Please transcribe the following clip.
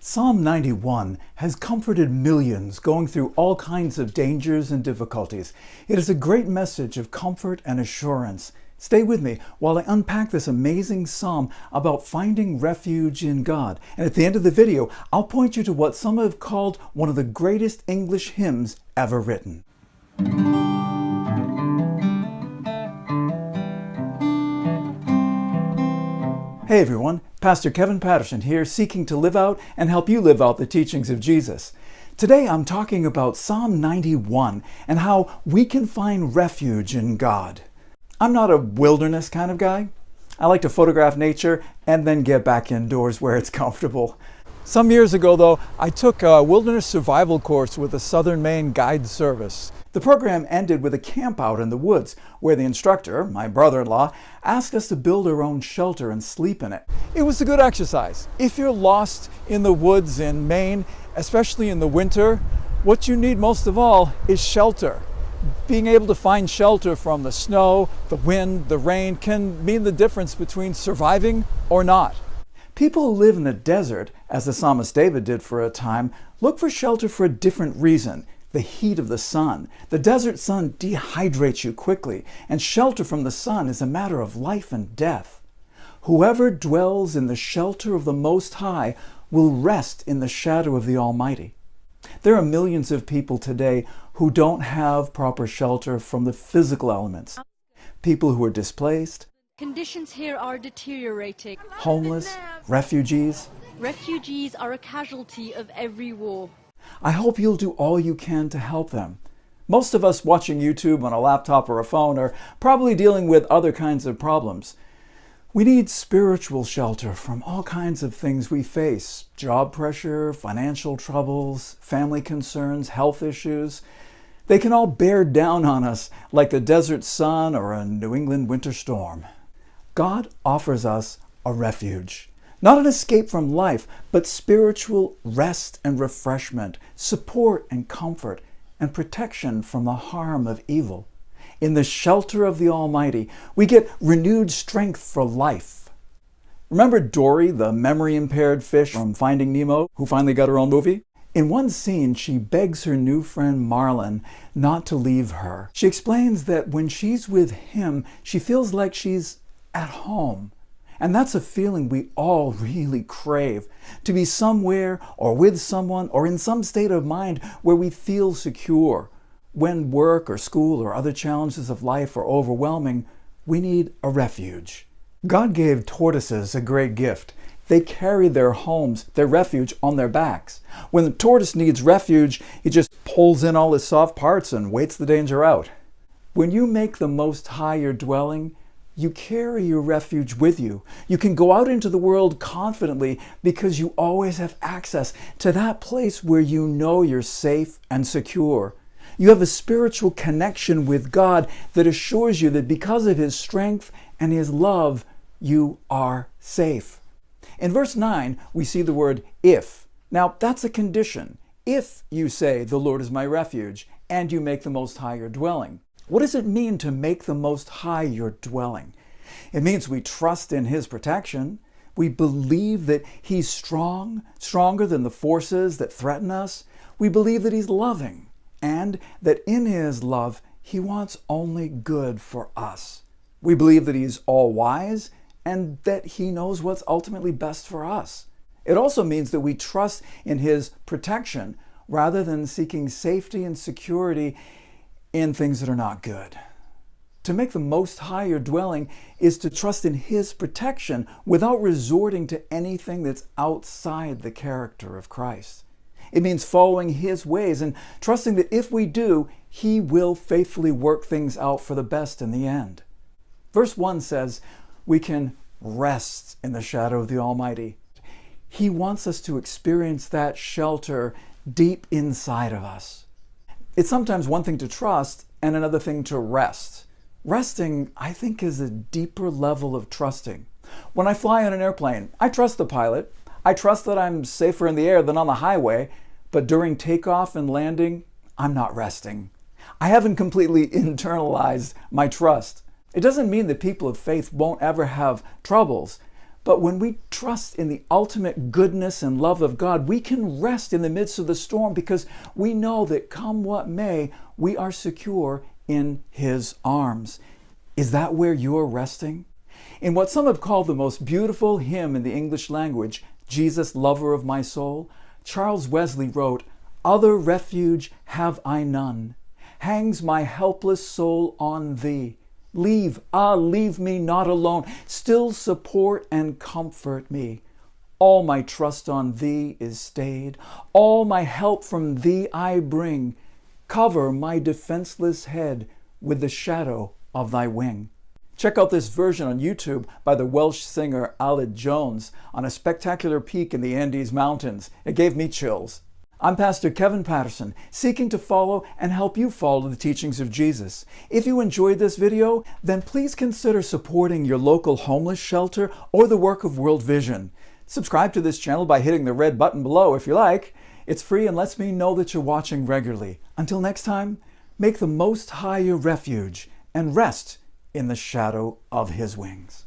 Psalm 91 has comforted millions going through all kinds of dangers and difficulties. It is a great message of comfort and assurance. Stay with me while I unpack this amazing psalm about finding refuge in God. And at the end of the video, I'll point you to what some have called one of the greatest English hymns ever written. Hey everyone, Pastor Kevin Patterson here, seeking to live out and help you live out the teachings of Jesus. Today I'm talking about Psalm 91 and how we can find refuge in God. I'm not a wilderness kind of guy. I like to photograph nature and then get back indoors where it's comfortable. Some years ago though, I took a wilderness survival course with the Southern Maine Guide Service. The program ended with a camp out in the woods where the instructor, my brother-in-law, asked us to build our own shelter and sleep in it. It was a good exercise. If you're lost in the woods in Maine, especially in the winter, what you need most of all is shelter. Being able to find shelter from the snow, the wind, the rain can mean the difference between surviving or not. People who live in the desert, as the psalmist David did for a time, look for shelter for a different reason. The heat of the sun. The desert sun dehydrates you quickly, and shelter from the sun is a matter of life and death. Whoever dwells in the shelter of the Most High will rest in the shadow of the Almighty. There are millions of people today who don't have proper shelter from the physical elements. People who are displaced. Conditions here are deteriorating. Homeless, refugees. Refugees are a casualty of every war. I hope you'll do all you can to help them. Most of us watching YouTube on a laptop or a phone are probably dealing with other kinds of problems. We need spiritual shelter from all kinds of things we face. Job pressure, financial troubles, family concerns, health issues. They can all bear down on us like the desert sun or a New England winter storm. God offers us a refuge. Not an escape from life, but spiritual rest and refreshment, support and comfort, and protection from the harm of evil. In the shelter of the Almighty, we get renewed strength for life. Remember Dory, the memory-impaired fish from Finding Nemo, who finally got her own movie? In one scene, she begs her new friend Marlin not to leave her. She explains that when she's with him, she feels like she's at home. And that's a feeling we all really crave, to be somewhere or with someone or in some state of mind where we feel secure. When work or school or other challenges of life are overwhelming, we need a refuge. God gave tortoises a great gift. They carry their homes, their refuge, on their backs. When the tortoise needs refuge, he just pulls in all his soft parts and waits the danger out. When you make the Most High your dwelling, you carry your refuge with you. You can go out into the world confidently because you always have access to that place where you know you're safe and secure. You have a spiritual connection with God that assures you that because of His strength and His love, you are safe. In verse 9, we see the word if. Now, that's a condition. If you say, "The Lord is my refuge," and you make the Most High your dwelling. What does it mean to make the Most High your dwelling? It means we trust in His protection. We believe that He's strong, stronger than the forces that threaten us. We believe that He's loving, and that in His love, He wants only good for us. We believe that He's all-wise, and that He knows what's ultimately best for us. It also means that we trust in His protection rather than seeking safety and security in things that are not good. To make the Most High your dwelling is to trust in His protection without resorting to anything that's outside the character of Christ. It means following His ways and trusting that if we do, He will faithfully work things out for the best in the end. Verse 1 says, we can rest in the shadow of the Almighty. He wants us to experience that shelter deep inside of us. It's sometimes one thing to trust and another thing to rest. Resting, I think, is a deeper level of trusting. When I fly on an airplane, I trust the pilot. I trust that I'm safer in the air than on the highway, but during takeoff and landing, I'm not resting. I haven't completely internalized my trust. It doesn't mean that people of faith won't ever have troubles, But when we trust in the ultimate goodness and love of God, we can rest in the midst of the storm because we know that come what may, we are secure in His arms. Is that where you're resting? In what some have called the most beautiful hymn in the English language, Jesus, Lover of My Soul, Charles Wesley wrote, "Other refuge have I none. Hangs my helpless soul on Thee. Leave me not alone. Still support and comfort me. All my trust on Thee is stayed. All my help from Thee I bring. Cover my defenseless head with the shadow of Thy wing." Check out this version on YouTube by the Welsh singer Aled Jones on a spectacular peak in the Andes Mountains. It gave me chills. I'm Pastor Kevin Patterson, seeking to follow and help you follow the teachings of Jesus. If you enjoyed this video, then please consider supporting your local homeless shelter or the work of World Vision. Subscribe to this channel by hitting the red button below if you like. It's free and lets me know that you're watching regularly. Until next time, make the Most High your refuge and rest in the shadow of His wings.